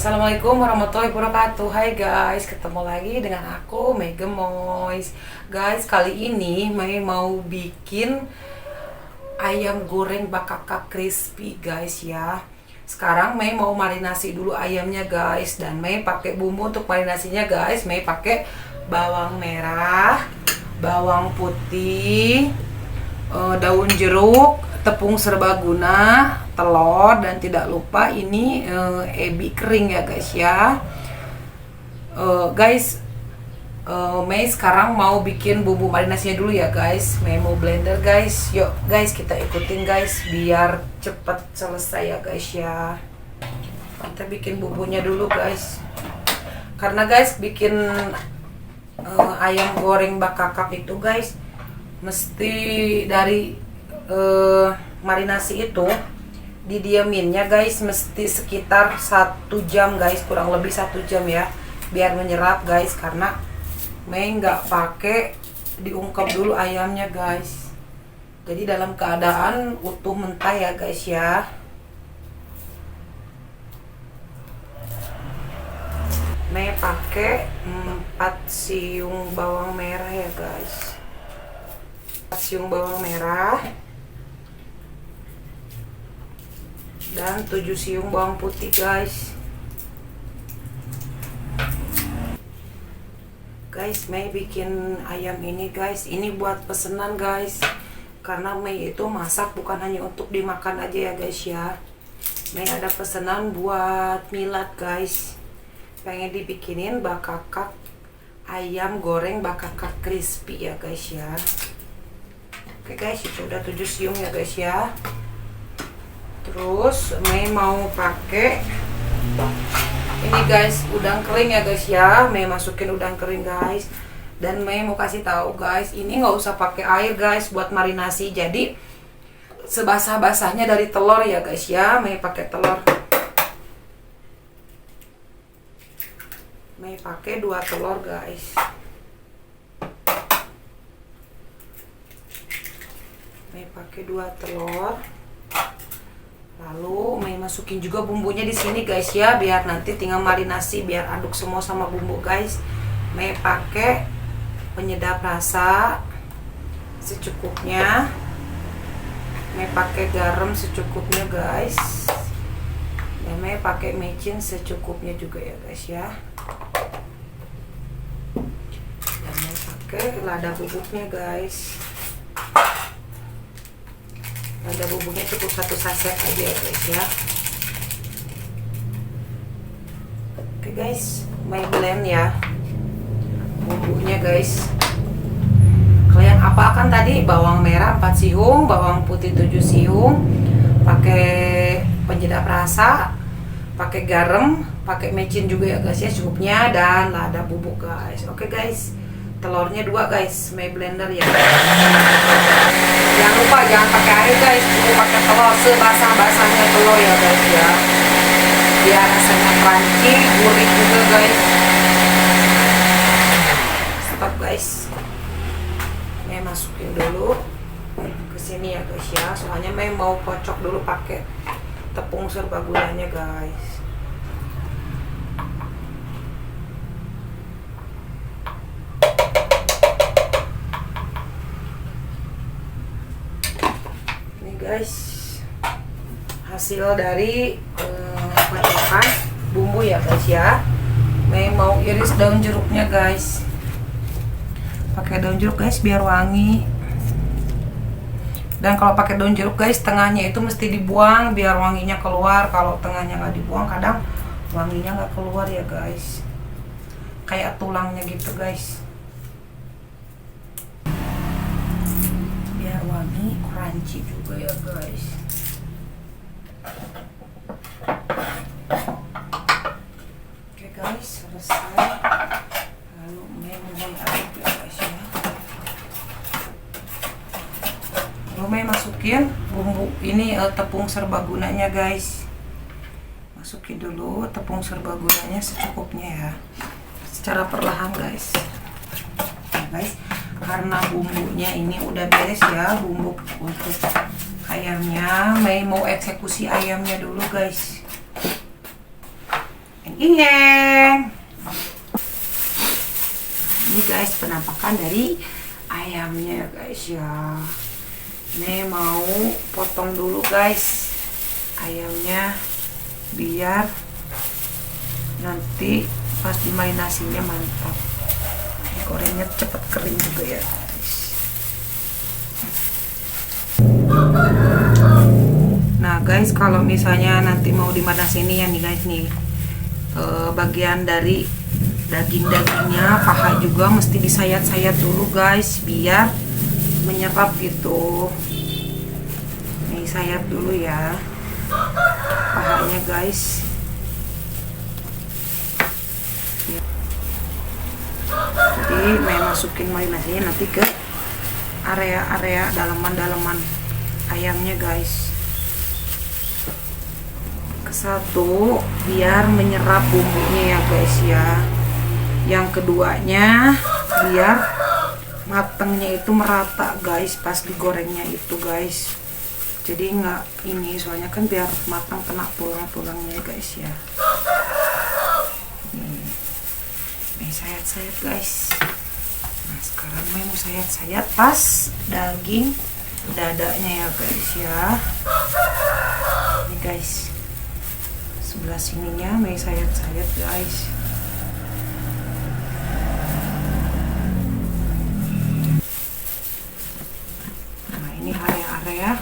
Assalamualaikum warahmatullahi wabarakatuh. Hai guys, ketemu lagi dengan aku Mei Gemoys. Guys, kali ini Mei mau bikin ayam goreng bakaka crispy guys ya. Sekarang Mei mau marinasi dulu ayamnya guys, dan Mei pakai bumbu untuk marinasinya guys. Mei pakai bawang merah, bawang putih, daun jeruk, tepung serbaguna, telur, dan tidak lupa ini ebi kering ya guys ya. Mei sekarang mau bikin bumbu marinasinya dulu ya guys. Mei mau blender guys. Yuk guys, kita ikutin guys biar cepet selesai ya guys ya. Kita bikin bumbunya dulu guys. Karena guys bikin ayam goreng bakakak itu guys mesti dari marinasi itu didiaminnya guys mesti sekitar 1 jam guys, kurang lebih 1 jam ya, biar menyerap guys. Karena Mei nggak pakai diungkep dulu ayamnya guys, jadi dalam keadaan utuh mentah ya guys ya. Mei pakai 4 siung bawang merah ya guys, 4 siung bawang merah dan 7 siung bawang putih guys. Mei bikin ayam ini guys, ini buat pesenan guys, karena Mei itu masak bukan hanya untuk dimakan aja ya guys ya. Mei ada pesenan buat milad guys, pengen dibikinin bakakak ayam goreng bakakak crispy ya guys ya. Oke guys, itu udah 7 siung ya guys ya. Terus Mei mau pakai ini guys, udang kering ya guys ya. Mei masukin udang kering guys, dan Mei mau kasih tahu guys, ini nggak usah pakai air guys buat marinasi, jadi sebasah-basahnya dari telur ya guys ya. Mei pakai telur, Mei pakai 2 telur guys. Mei pakai 2 telur. Lalu Mei masukin juga bumbunya di sini guys ya, biar nanti tinggal marinasi, biar aduk semua sama bumbu guys. Mei pakai penyedap rasa secukupnya. Mei pakai garam secukupnya guys. Dan Mei pakai micin secukupnya juga ya guys ya. Dan Mei pakai lada bubuknya guys. Lada bubuknya cukup 1 saset aja ya guys ya. Oke guys, Mei blend ya bumbunya guys. Kalian apakan tadi? Bawang merah 4 siung, bawang putih 7 siung, pakai penyedap rasa, pakai garam, pakai micin juga ya guys ya cukupnya, dan lada bubuk guys. Oke guys, telurnya 2 guys, Mei blender ya. Jangan lupa jangan pakai air guys, cukup pakai telur sebasah-basahnya telur ya guys ya, biar rasanya crunchy, gurih juga guys. Stop guys, Mei masukin dulu ke sini ya guys ya, soalnya Mei mau kocok dulu pakai tepung serbagunanya guys. Guys, hasil dari kocokan bumbu ya guys ya. Mei mau iris daun jeruknya guys, pakai daun jeruk guys biar wangi. Dan kalau pakai daun jeruk guys, tengahnya itu mesti dibuang biar wanginya keluar. Kalau tengahnya nggak dibuang, kadang wanginya nggak keluar ya guys, kayak tulangnya gitu guys. Biar wangi, crunchy juga ya guys. Oke guys, selesai. Lalu Mei mulai aduk ya guys ya. Lalu Mei masukin bumbu ini, tepung serbagunanya guys. Masukin dulu tepung serbagunanya secukupnya ya, secara perlahan guys. Nah, guys, karena bumbunya ini udah beres ya, bumbu untuk ayamnya, Mei mau eksekusi ayamnya dulu guys. Ini ingeng. Ini guys penampakan dari ayamnya ya guys ya. Ini mau potong dulu guys ayamnya biar nanti pas dimarinasinya mantap. Gorengnya cepet kering juga ya guys. Nah guys, kalau misalnya nanti mau dimarinasi ini ya nih guys nih, bagian dari daging-dagingnya, paha juga mesti disayat-sayat dulu guys biar menyerap gitu. Nih sayat dulu ya pahanya guys. Jadi saya masukin marinasinya nanti ke area-area dalaman-dalaman ayamnya guys. Satu biar menyerap bumbunya ya guys ya. Yang keduanya biar matangnya itu merata guys pas digorengnya itu guys. Jadi nggak ini, soalnya kan biar matang kena tulang-tulangnya guys ya. Nih sayat-sayat guys. Nah sekarang mau sayat-sayat pas daging dadanya ya guys ya. Ini guys, sebelah sininya mau sayat-sayat guys. Nah ini area-area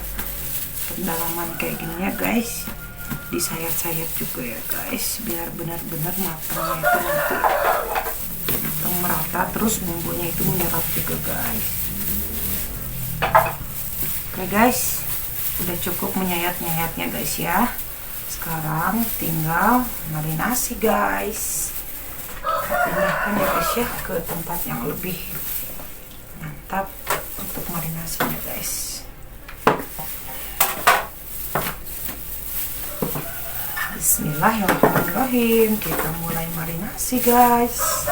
pendalaman kayak gini ya guys, disayat-sayat juga ya guys biar benar-benar matangnya itu nanti matang merata, terus bumbunya itu menyerap juga guys. Oke guys, udah cukup menyayat-nyayatnya guys ya. Sekarang tinggal marinasi guys. Pindahkan ya guys ya ke tempat yang lebih mantap untuk marinasinya guys. Bismillahirrahmanirrahim. Kita mulai marinasi guys.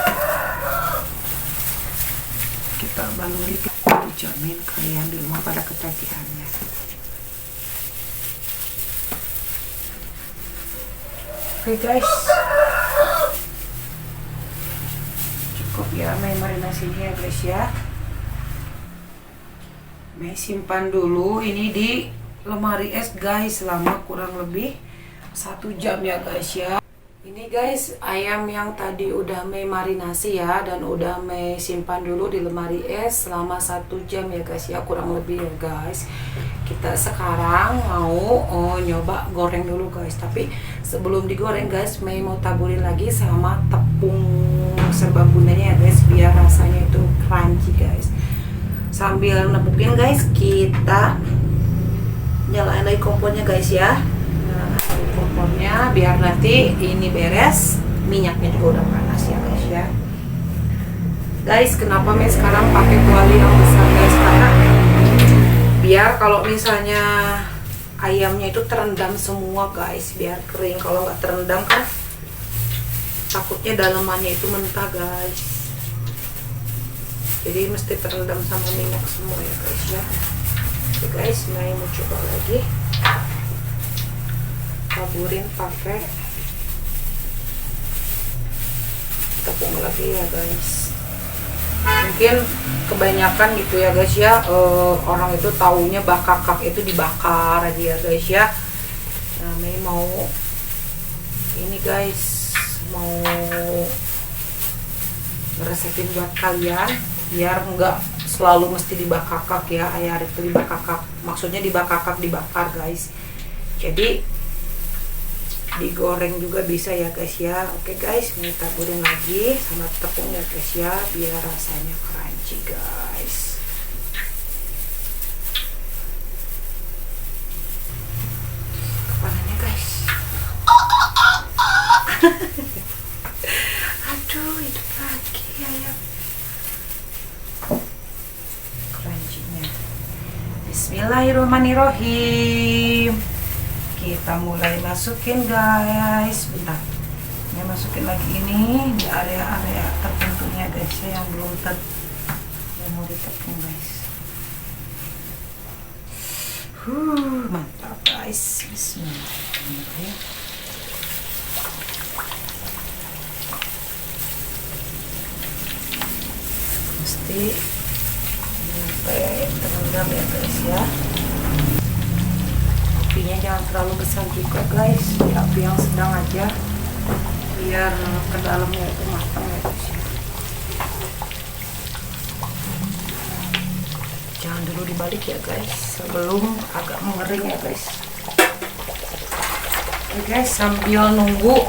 Kita baluri, dijamin kalian di rumah pada ketagihannya. Oke guys, cukup ya main marinasinya ya guys ya. May simpan dulu ini di lemari es guys selama kurang lebih 1 jam ya guys ya. Ini guys ayam yang tadi udah Mei marinasi ya, dan udah Mei simpan dulu di lemari es selama 1 jam ya guys ya, kurang lebih ya guys. Kita sekarang mau nyoba goreng dulu guys, tapi sebelum digoreng guys Mei mau taburin lagi sama tepung serbagunanya ya guys biar rasanya itu crunchy guys. Sambil nebukin guys, kita nyalain lagi kompornya guys ya. Kompornya biar nanti ini beres, minyaknya juga udah panas ya guys ya. Guys, kenapa Mei sekarang pakai kuali yang besar guys? Karena biar kalau misalnya ayamnya itu terendam semua guys, biar kering. Kalau nggak terendam kan takutnya dalamannya itu mentah guys. Jadi mesti terendam sama minyak semua ya guys ya. Oke guys, Mei mau coba lagi taburin pakai tepung lagi ya guys. Mungkin kebanyakan gitu ya guys ya, orang itu taunya bakakak itu dibakar aja ya guys ya. Nah Mei mau ini guys, mau resepin buat kalian biar nggak selalu mesti dibakakak ya, ayam itu dibakakak, maksudnya dibakakak dibakar guys. Jadi digoreng juga bisa ya guys ya. Oke guys, ini taburin lagi sama tepung ya guys ya biar rasanya crunchy guys. Kepalanya guys. Aduh, hidup lagi ayam. Crunchy-nya. Bismillahirrahmanirrahim. Kita mulai masukin guys. Bentar, ini masukin lagi ini di area-area tertentunya guys ya, yang belum yang mau ditepung guys. Mantap guys. Bismillahirrahmanirrahim. nanti sampai terendam ya guys ya. Apinya jangan terlalu besar juga guys, di api yang sedang aja biar ke dalamnya itu matang ya guys ya. Jangan dulu dibalik ya guys sebelum agak mengering ya guys. Oke guys, sambil nunggu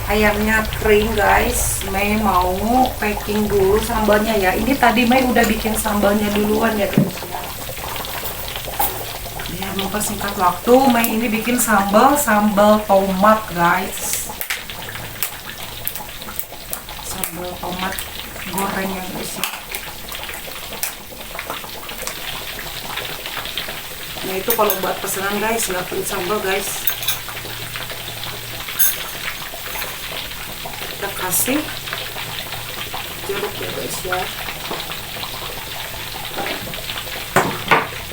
ayamnya kering guys, Mei mau packing dulu sambalnya ya. Ini tadi Mei udah bikin sambalnya duluan ya guys ya. Biar mempersingkat waktu, Mei ini bikin sambal tomat guys. Sambal tomat goreng ya guys ya. Nah itu kalau buat pesanan guys, nggak perlu sambal guys. Kita kasih jeruk ya guys ya,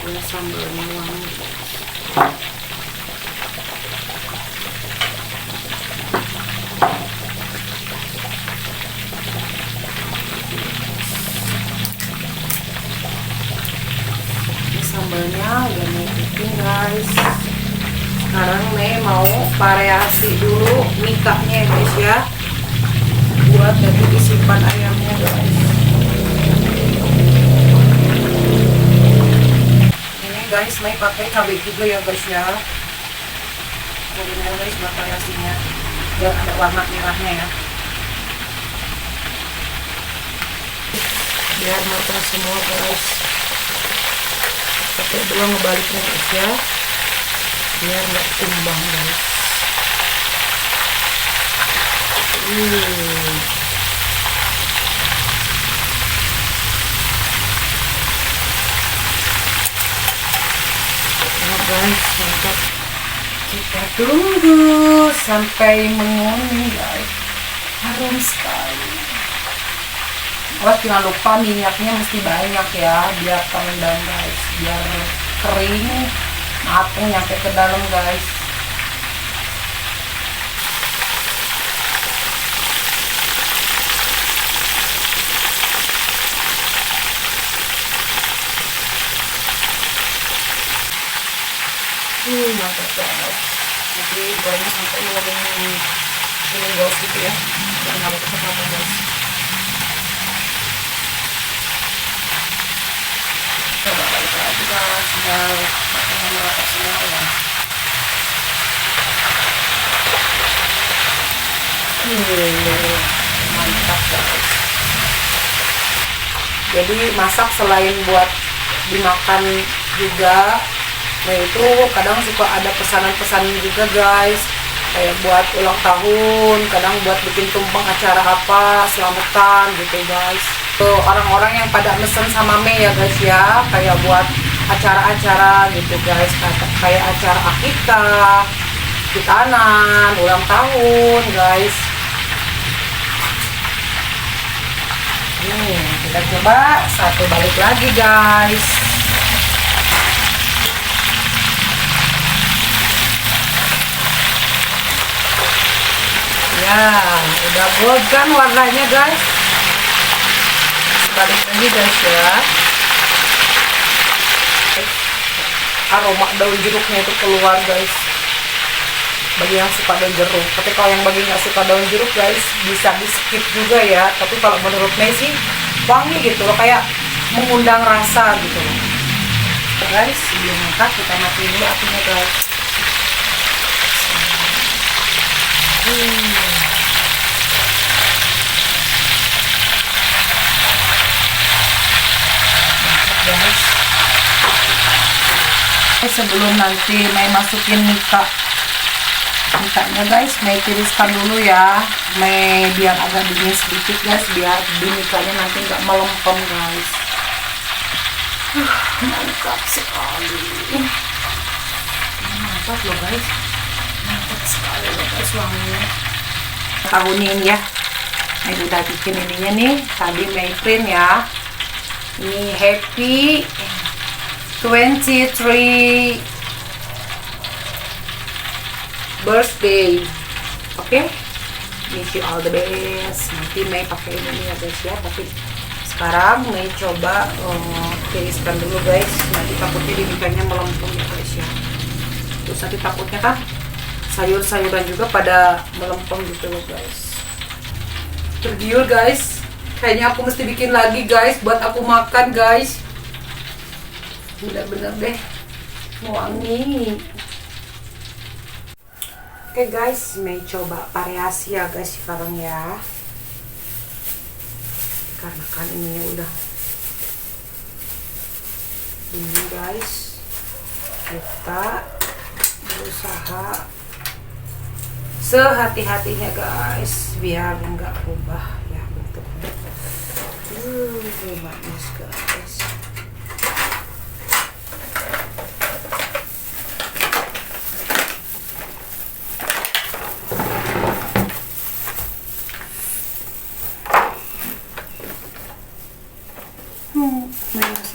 biar sambalnya wangi. Ini sambalnya udah mau bikin guys. Sekarang Mei mau variasi dulu mikanya ya guys ya, buat jadi disimpan ayamnya guys. Ini guys Mei pakai cabai juga ya guys ya. Ini guys buat variasinya biar ada warna merahnya ya, biar matang semua guys. Pakai dua ngebaliknya guys ya, biar nggak tumbang guys. Nah guys, mantap. Kita tunggu sampai menguning guys. Harum sekali. Awas jangan lupa minyaknya mesti banyak ya, biar terendam guys, biar kering mateng nyampe ke dalam guys. Mantap banget. Jadi gorengnya sampai ngomong gaus gitu ya, jangan harus kecepatan guys. Coba balik lagi guys, biar matangnya merata semua ya. Mantap guys. Jadi masak selain buat dimakan juga, nah itu kadang suka ada pesanan-pesanan juga guys, kayak buat ulang tahun, kadang buat bikin tumpeng acara apa, selamatan gitu guys. Tuh orang-orang yang pada mesen sama Mei ya guys ya, kayak buat acara-acara gitu guys, kayak acara akikah, hitanan, ulang tahun guys. Nih kita coba satu balik lagi guys. Ya, udah gold kan warnanya guys. Balik lagi guys ya. Aroma daun jeruknya itu keluar guys, bagi yang suka daun jeruk. Tapi kalau yang bagi nggak suka daun jeruk guys, bisa di skip juga ya. Tapi kalau menurut Mei sih wangi gitu loh, kayak mengundang rasa gitu loh guys. Sebelum makan kita matiin dulu apinya guys. Guys, sebelum nanti Mei masukin mikanya guys, Mei tiriskan dulu ya, Mei biar agak dingin sedikit guys, biar di mikanya nanti nggak melempem guys. Mantap sekali, mantap loh guys, mantap sekali loh guys wanginya. Tahunin ya, Mei udah bikin ininya nih, tadi Mei print ya. Ini happy 23 birthday. Oke, wish you all the best. Nanti Mei pakai ini ya guys ya, tapi Sekarang Mei coba tiriskan dulu guys, nanti takutnya dibikanya melempem ya guys ya. Terus nanti takutnya kan sayur-sayuran juga pada melempem gitu loh guys. Tergiur guys, kayaknya aku mesti bikin lagi guys buat aku makan guys. Bener-bener deh wangi. Oke guys, Mei coba variasi ya guys sekarang ya. Karena kan ini udah ini guys, kita berusaha sehati-hatinya guys biar nggak berubah ya bentuknya. Bagus guys.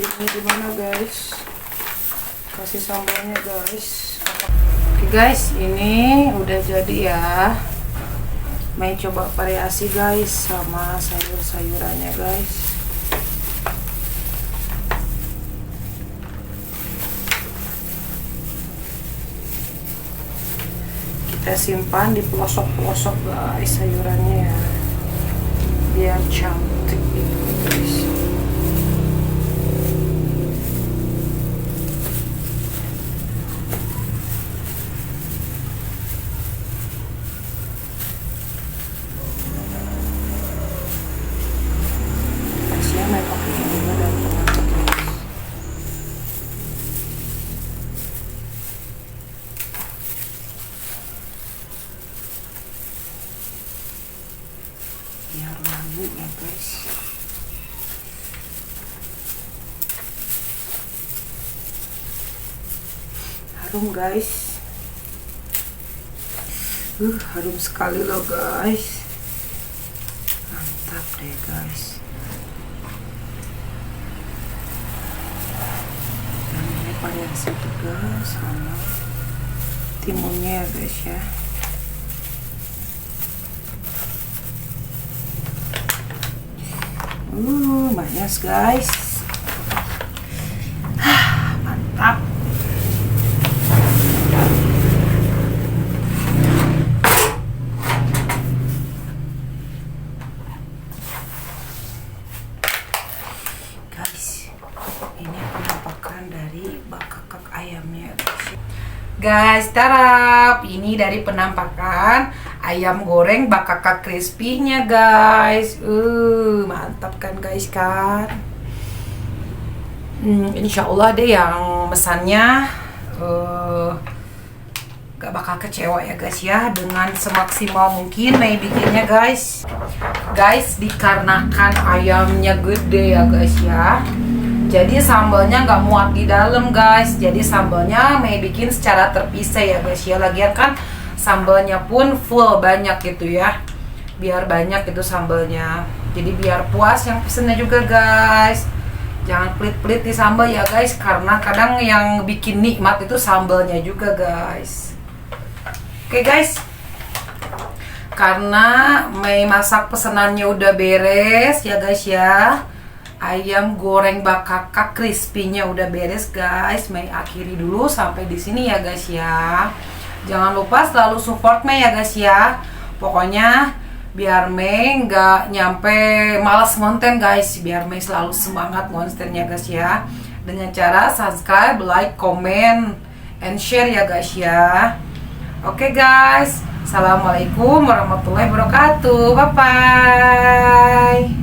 Ini gimana guys, kasih sambalnya guys. Oke guys, ini udah jadi ya. Mei coba variasi guys sama sayur-sayurannya guys. Kita simpan di pelosok-pelosok guys sayurannya ya, biar cantik gitu guys. Biar wangi ya guys. Harum guys. Harum sekali loh guys. Mantap deh guys. Dan ini variasi juga sama timunnya ya guys ya. Banyak guys. Mantap. Guys, ini penampakan dari bakakak ayamnya guys. Tarap, ini dari penampakan ayam goreng bakakak crispy-nya guys. Mantap kan guys kan. Insya Allah deh yang mesannya gak bakal kecewa ya guys ya. Dengan semaksimal mungkin Mei bikinnya guys. Guys, dikarenakan ayamnya gede ya guys ya, jadi sambalnya nggak muat di dalam guys. Jadi sambalnya Mei bikin secara terpisah ya guys ya. Lagian kan sambalnya pun full banyak gitu ya, biar banyak itu sambalnya. Jadi biar puas yang pesennya juga guys. Jangan pelit-pelit di sambal ya guys, karena kadang yang bikin nikmat itu sambalnya juga guys. Oke guys, karena Mei masak pesenannya udah beres ya guys ya. Ayam goreng bakakak crispy-nya udah beres guys. Mei akhiri dulu sampai di sini ya guys ya. Jangan lupa selalu support Mei ya guys ya. Pokoknya biar Mei nggak nyampe malas konten guys, biar Mei selalu semangat kontennya guys ya, dengan cara subscribe, like, comment, and share ya guys ya. Oke guys, assalamualaikum warahmatullahi wabarakatuh. Bye bye.